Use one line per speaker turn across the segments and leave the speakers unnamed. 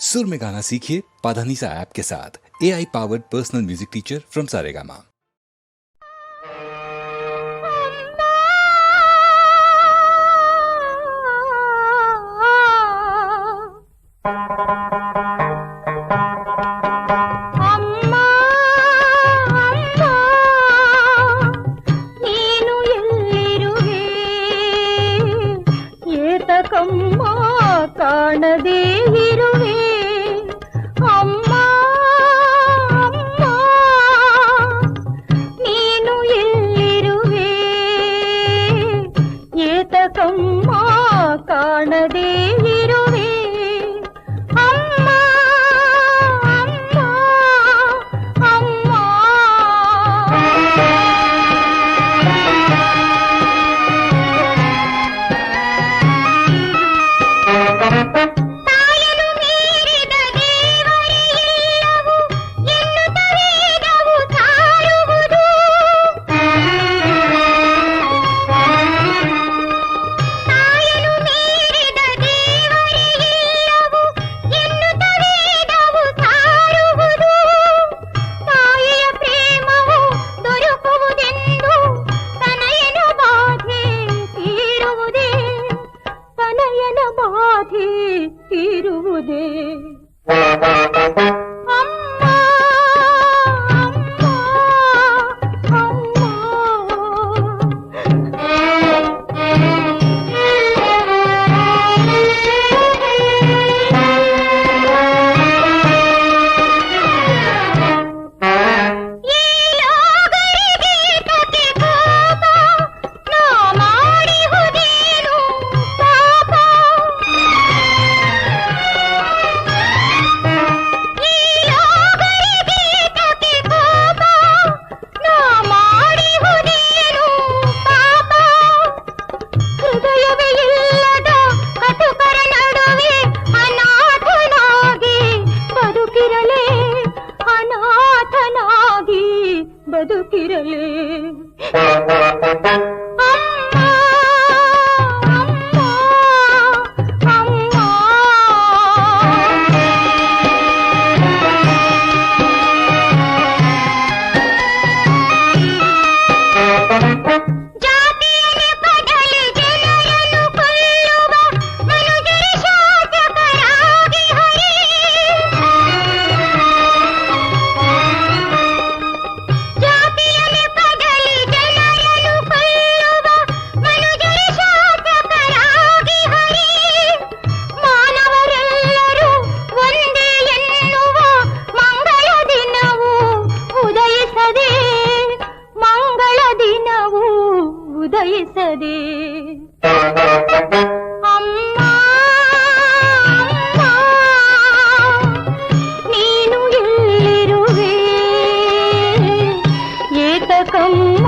सुर में गाना सीखिए पाधानीसा ऐप के साथ। AI powered personal music teacher from Saregama.
ಕಾಣದೇ ಇರುವೆ ಅಮ್ಮ ಅಮ್ಮ ನೀನು ಎಲ್ಲಿರುವೆ ಏತಕಮ್ಮ ಕಾಣದೇ ಇರುವೆ ಅಮ್ಮ ಅಮ್ಮ ಅಮ್ಮ ಇರುವುದೇ ಅಮ್ಮ ಅಮ್ಮ ಬದುಕಿರಲೇ ಉದಯಿಸದೆ ಅಮ್ಮ ಅಮ್ಮ ನೀನು ಎಲ್ಲಿರುವೆ ಏತಕಮ್ಮ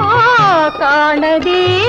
ಕಾಣದೇ